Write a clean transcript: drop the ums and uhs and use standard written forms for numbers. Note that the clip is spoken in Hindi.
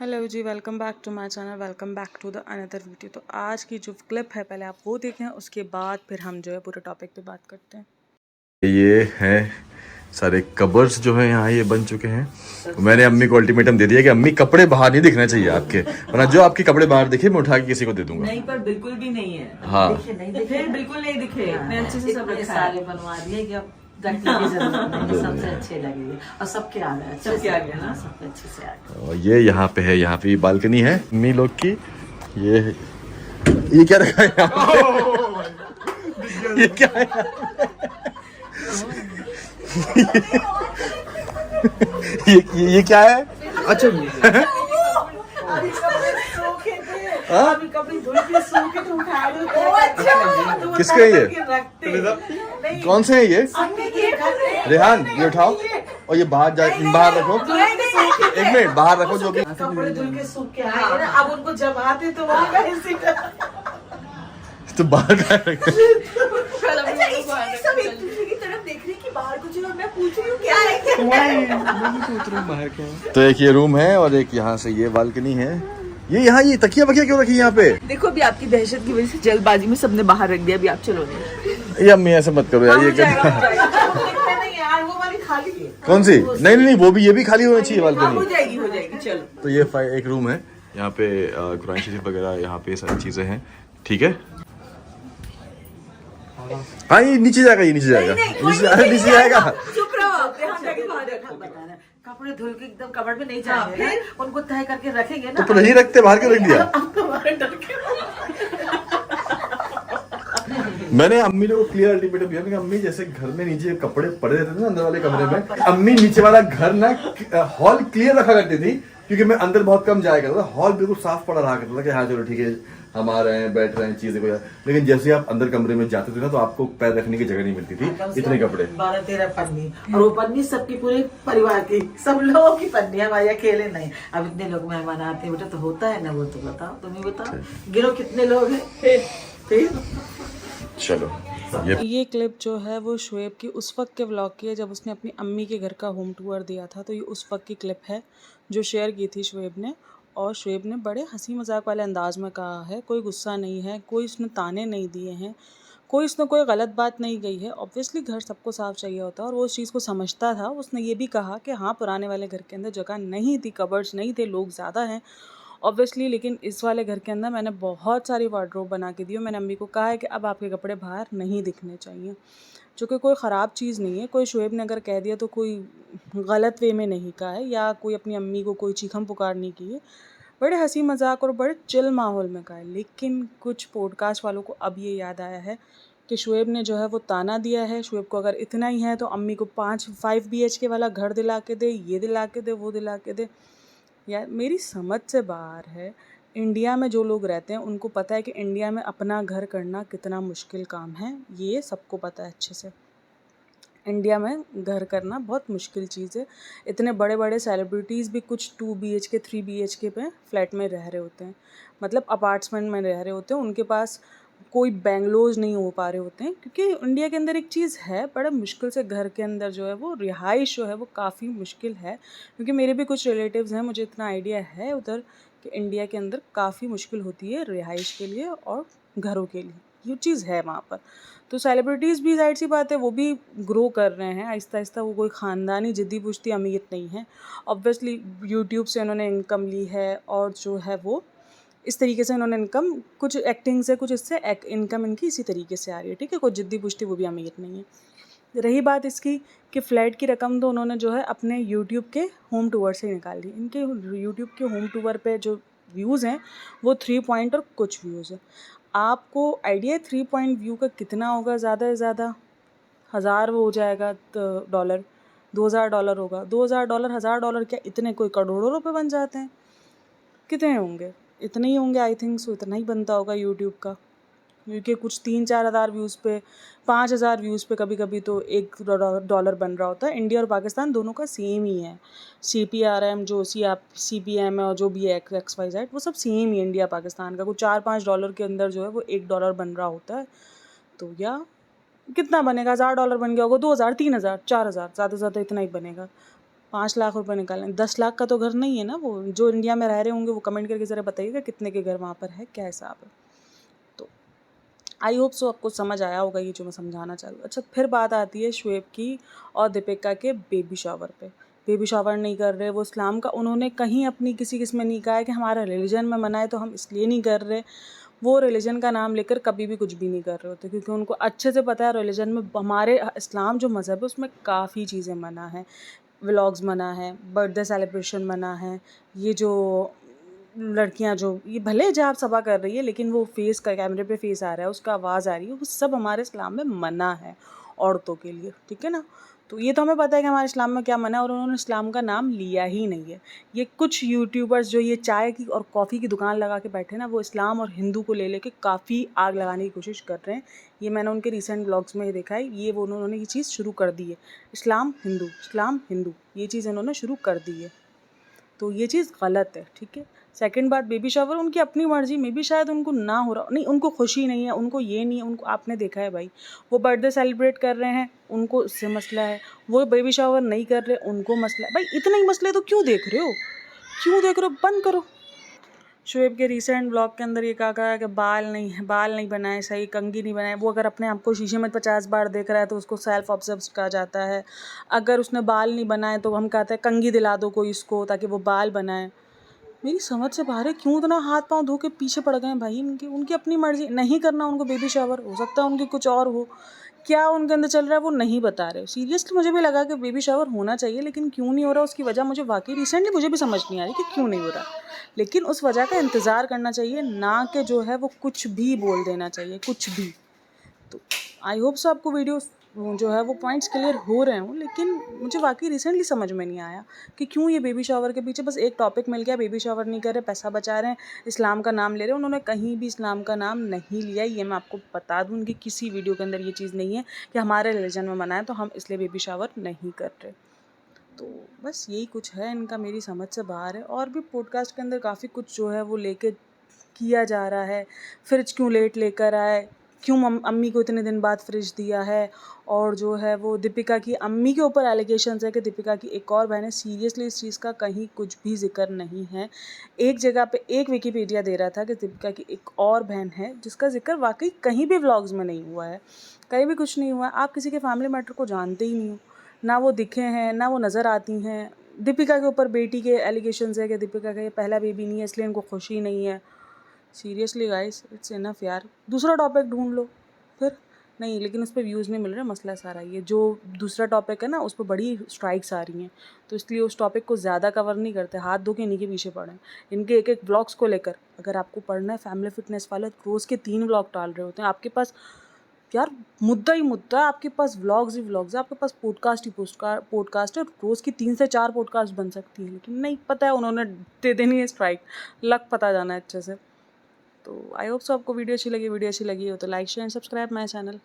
हेलो जी, welcome back to my channel, welcome back to the another video. तो आज की जो क्लिप है पहले आप वो देखें, उसके बाद फिर हम जो है पूरे टॉपिक पे बात करते हैं। ये हैं सारे कबर्ड्स जो हैं यहाँ ये बन चुके हैं। मैंने अम्मी को अल्टीमेटम दे दिया कि अम्मी कपड़े बाहर नहीं दिखने चाहिए आपके, वरना जो आपके कपड़े बाहर दिखे मैं उठा के किसी को दे दूंगा। नहीं, पर बिल्कुल भी नहीं है। हाँ नहीं दिखे, फिर बिल्कुल नहीं दिखे। इतने अच्छे से सब इतने रखा सारे है। बनवा दिए कि अब रखने की जरूरत नहीं, सबसे अच्छे लगे और सबके आ गए, सबके आ गए ना? सबके अच्छे से आ गए। और ये यहाँ पे है, यहाँ पे बालकनी है अम्मी लोग की। ये क्या रखा है यहाँ पे? ये क्या है? ये क्या है? अच्छा अभी कभी धुल के सूखे तो उठा लो। तो किसके ये? नहीं, कौन से हैं ये? ये रेहान ये उठाओ और ये बाहर रखो। एक मिनट बाहर रखो जो भी कपड़े धुल के सूख के आए ना, अब उनको जब आते तो वहाँ का इसी तो बाहर का रखो। सब एक दूसरे की तरफ देख रही कि बाहर कुछ है और मैं पूछ रही हूँ क्या है। तो एक ये रूम है और एक यहाँ से ये बालकनी है। ये तकिया बकिया क्यों रखी है यहाँ पे? देखो अभी आपकी दहशत की वजह से जल्दबाजी में सबने बाहर रख दिया। अभी आप चलो नहीं। ये अम्मी ऐसे मत करो यार, ये नहीं यार, वो वाली खाली है। कौन सी? नहीं वो भी, ये भी खाली होनी चाहिए हो बालकनी। जाएगी चलो। तो ये एक रूम है, यहाँ पे कुरान शरीफ वगैरह यहाँ पे सारी चीजें हैं। ठीक है, हाँ ये नीचे जाएगा, नीचे जाएगा। चुप रहो आप, ध्यान रखिए बाहर रखो। कपड़े धुल के एकदम कबर्ड में नहीं जाएंगे ना, उनको तय करके रखेंगे ना। तो नहीं रखते, बाहर क्यों रख दिया? अब तो बाहर डर के मैंने अम्मी लोग को क्लियर अल्टीमेटम दिया कि अम्मी जैसे घर में नीचे कपड़े पड़े रहते थे ना अंदर वाले कमरे में, अम्मी नीचे वाला घर ना हॉल क्लियर रखा करती थी, क्योंकि मैं अंदर बहुत कम जाया करता था। हॉल बिल्कुल साफ पड़ा रहा करता था कि हाँ चलो ठीक है हम आ रहे हैं, बैठ रहे हैं, चीजें को। लेकिन जैसे आप अंदर कमरे में जाते थे ना तो आपको पैर रखने की जगह नहीं मिलती थी, इतने कपड़े। 12-13 पन्नी, और वो पन्नी सबकी पूरे परिवार की, सब लोगों की पन्नी, हमारे अकेले नहीं। अब इतने लोग मेहमान आते हैं बेटा तो होता है ना। वो तो बताओ, तुम ही बताओ, गिरो कितने लोग हैं। चलो ये क्लिप जो है वो शुएब की उस वक्त के व्लॉग की है जब उसने अपनी अम्मी के घर का होम टूर दिया था। तो ये उस वक्त की क्लिप है जो शेयर की थी शुएब ने, और शुएब ने बड़े हंसी मजाक वाले अंदाज में कहा है। कोई गुस्सा नहीं है, कोई उसने ताने नहीं दिए हैं, कोई गलत बात नहीं गई है। ऑब्वियसली घर सबको साफ चाहिए होता है और वो उस चीज़ को समझता था। उसने ये भी कहा कि हाँ पुराने वाले घर के अंदर जगह नहीं थी, कबर्ड्स नहीं थे, लोग ज़्यादा हैं ऑब्वियसली, लेकिन इस वाले घर के अंदर मैंने बहुत सारी वार्डरोब बना के दी और मैंने अम्मी को कहा है कि अब आपके कपड़े बाहर नहीं दिखने चाहिए, जो कि कोई ख़राब चीज़ नहीं है। कोई शुएब ने अगर कह दिया तो कोई गलत वे में नहीं कहा है, या कोई अपनी अम्मी को कोई चीखम पुकार नहीं की है, बड़े हंसी मजाक और बड़े चिल माहौल में कहा है। लेकिन कुछ पॉडकास्ट वालों को अब ये याद आया है कि शुएब ने जो है वो ताना दिया है। शुएब को अगर इतना ही है तो अम्मी को 5 BHK वाला घर दिला के दे, ये दिला के दे, वो दिला के दे। यार मेरी समझ से बाहर है। इंडिया में जो लोग रहते हैं उनको पता है कि इंडिया में अपना घर करना कितना मुश्किल काम है, ये सबको पता है अच्छे से। इंडिया में घर करना बहुत मुश्किल चीज़ है। इतने बड़े बड़े सेलिब्रिटीज़ भी कुछ 2 BHK 3 BHK पे फ्लैट में रह रहे होते हैं, मतलब अपार्टमेंट में रह रहे होते हैं। उनके पास कोई बेंगलोज नहीं हो पा रहे होते हैं, क्योंकि इंडिया के अंदर एक चीज़ है, बड़ा मुश्किल से घर के अंदर जो है वो रिहाइश जो है वो काफ़ी मुश्किल है। क्योंकि मेरे भी कुछ रिलेटिव्स हैं, मुझे इतना आइडिया है उधर कि इंडिया के अंदर काफ़ी मुश्किल होती है रिहाइश के लिए और घरों के लिए, ये चीज़ है वहाँ पर। तो सेलिब्रिटीज़ भी ज़ाहिर सी बात है वो भी ग्रो कर रहे हैं आहिस्ता आहिस्ता, वो कोई ख़ानदानी जिद्दी पुश्ती अमीर नहीं है। ऑब्वियसली यूट्यूब से उन्होंने इनकम ली है और जो है वो इस तरीके से उन्होंने इनकम, कुछ एक्टिंग से, कुछ इससे इनकम इनकी इसी तरीके से आ रही है। ठीक है, कोई जिद्दी पुश्ती वो भी अमीर नहीं है। रही बात इसकी कि फ़्लैट की रकम तो उन्होंने जो है अपने यूट्यूब के होम टूर से ही निकाल दी। इनके यूट्यूब के होम टूर पे जो व्यूज़ हैं वो 3 पॉइंट और कुछ व्यूज़ हैं। आपको आइडिया है 3 पॉइंट व्यू का कितना होगा? ज़्यादा से ज़्यादा 1000 वो हो जाएगा डॉलर, $2000 होगा। $2000, $1000 क्या इतने कोई करोड़ों रुपए बन जाते हैं? कितने होंगे? इतने ही होंगे आई थिंक सो, इतना ही बनता होगा यूट्यूब का। क्योंकि कुछ 3-4 हज़ार व्यूज़ पे, 5,000 व्यूज़ पे कभी कभी तो $1 बन रहा होता है। इंडिया और पाकिस्तान दोनों का सेम ही है। CPRM जो CPM है और जो भी है XYZ वो सब सेम ही है इंडिया पाकिस्तान का। कुछ $4-5 के अंदर जो है वो $1 बन रहा होता है। तो या कितना बनेगा? $1000 बन गया होगा, 2000, 3000, 4000, ज़्यादा से ज़्यादा इतना ही बनेगा। 5 लाख रुपए निकालने, 10 लाख का तो घर नहीं है ना वो। जो इंडिया में रह रहे होंगे वो कमेंट करके ज़रा बताइएगा कितने के घर वहाँ पर है, क्या हिसाब है। तो आई होप सो आपको समझ आया होगा ये जो मैं समझाना चाह रही हूँ। अच्छा, फिर बात आती है शुएब की और दीपिका के बेबी शावर पे। बेबी शावर नहीं कर रहे वो, इस्लाम का उन्होंने कहीं अपनी किसी में नहीं कहा है कि हमारा रिलीजन में मना है तो हम इसलिए नहीं कर रहे। वो रिलीजन का नाम लेकर कभी भी कुछ भी नहीं कर रहे होते, क्योंकि उनको अच्छे से पता है रिलीजन में, हमारे इस्लाम जो मज़हब है उसमें काफ़ी चीज़ें मना है। व्लॉग्स मना है, बर्थडे सेलिब्रेशन मना है, ये जो लड़कियां जो ये भले हिजाब सबा कर रही है लेकिन वो फेस का कैमरे पे फेस आ रहा है, उसका आवाज़ आ रही है, वो सब हमारे इस्लाम में मना है औरतों के लिए, ठीक है ना। तो ये तो हमें पता है कि हमारे इस्लाम में क्या मना है, और उन्होंने इस्लाम का नाम लिया ही नहीं है। ये कुछ यूट्यूबर्स जो ये चाय की और कॉफ़ी की दुकान लगा के बैठे ना, वो इस्लाम और हिंदू को ले लेके काफ़ी आग लगाने की कोशिश कर रहे हैं। ये मैंने उनके रिसेंट व्लॉग्स में ही देखा है। ये वो उन्होंने ये चीज़ शुरू कर दी है, इस्लाम हिंदू ये चीज़ इन्होंने शुरू कर दी है। तो ये चीज़ गलत है, ठीक है। सेकंड बात, बेबी शावर उनकी अपनी मर्जी में भी शायद उनको ना हो रहा नहीं, उनको खुशी नहीं है, उनको ये नहीं है, उनको आपने देखा है भाई, वो बर्थडे सेलिब्रेट कर रहे हैं उनको उससे मसला है, वो बेबी शावर नहीं कर रहे उनको मसला है। भाई इतने ही मसले तो क्यों देख रहे हो, बंद करो। शुएब के रिसेंट ब्लॉग के अंदर ये कहा है कि बाल नहीं बनाए सही, कंघी नहीं बनाए। वो अगर अपने आप को शीशे में 50 बार देख रहा है तो उसको सेल्फ ऑब्जर्व कहा जाता है। अगर उसने बाल नहीं बनाए तो हम कहते हैं कंघी दिला दो कोई इसको ताकि वो बाल बनाए। मेरी समझ से बाहर है, क्यों इतना हाथ पांव धो के पीछे पड़ गए हैं भाई इनके। उनकी अपनी मर्जी, नहीं करना उनको बेबी शावर, हो सकता है उनकी कुछ और हो, क्या उनके अंदर चल रहा है वो नहीं बता रहे। सीरियसली मुझे भी लगा कि बेबी शावर होना चाहिए लेकिन क्यों नहीं हो रहा, उसकी वजह मुझे वाकई रिसेंटली मुझे भी समझ नहीं आ रही कि क्यों नहीं हो रहा। लेकिन उस वजह का इंतज़ार करना चाहिए, ना कि जो है वो कुछ भी बोल देना चाहिए, कुछ भी। तो आई होप सो आपको वीडियो जो है वो पॉइंट्स क्लियर हो रहे हों, लेकिन मुझे वाकई रिसेंटली समझ में नहीं आया कि क्यों ये बेबी शावर के पीछे बस एक टॉपिक मिल गया, बेबी शावर नहीं कर रहे, पैसा बचा रहे हैं, इस्लाम का नाम ले रहे हैं। उन्होंने कहीं भी इस्लाम का नाम नहीं लिया, ये मैं आपको बता दूँ। उनकी किसी वीडियो के अंदर ये चीज़ नहीं है कि हमारे रिलीजन में मना है तो हम इसलिए बेबी शावर नहीं कर रहे। तो बस यही कुछ है इनका, मेरी समझ से बाहर है। और भी पॉडकास्ट के अंदर काफ़ी कुछ जो है वो लेके किया जा रहा है। फ्रिज क्यों लेट लेकर आए, क्यों अम्मी को इतने दिन बाद फ्रिज दिया है, और जो है वो दीपिका की अम्मी के ऊपर एलिगेशंस है कि दीपिका की एक और बहन है। सीरियसली इस चीज़ का कहीं कुछ भी जिक्र नहीं है। एक जगह पे एक विकिपीडिया दे रहा था कि दीपिका की एक और बहन है जिसका जिक्र वाकई कहीं भी व्लॉग्स में नहीं हुआ है, कहीं भी कुछ नहीं हुआ है। आप किसी के फैमिली मैटर को जानते ही नहीं हो, ना वो दिखे हैं ना वो नज़र आती हैं। दीपिका के ऊपर बेटी के एलिगेशंस है कि दीपिका का ये पहला बेबी नहीं है इसलिए इनको खुशी नहीं है। सीरियसली गाइस, इट्स इनफ यार, दूसरा टॉपिक ढूंढ लो फिर। नहीं, लेकिन उस पर व्यूज़ नहीं मिल रहे, मसला सारा ये जो दूसरा टॉपिक है ना उस पर बड़ी स्ट्राइक्स आ रही हैं, तो इसलिए उस टॉपिक को ज़्यादा कवर नहीं करते, हाथ धो के इन्हीं के पीछे पड़े। इनके एक एक ब्लॉग्स को लेकर अगर आपको पढ़ना है, फैमिली फिटनेस वाले रोज़ के 3 व्लॉग डाल रहे होते हैं। आपके पास यार मुद्दा ही मुद्दा है, आपके पास व्लॉग्स ही व्लॉग्स है, आपके पास पॉडकास्ट ही पॉडकास्ट है। रोज़ की 3 से 4 पॉडकास्ट बन सकती है, लेकिन नहीं, पता है उन्होंने दे देनी है स्ट्राइक, लग पता जाना है अच्छे से। तो आई होप सो आपको वीडियो अच्छी लगी हो तो like share and subscribe my channel.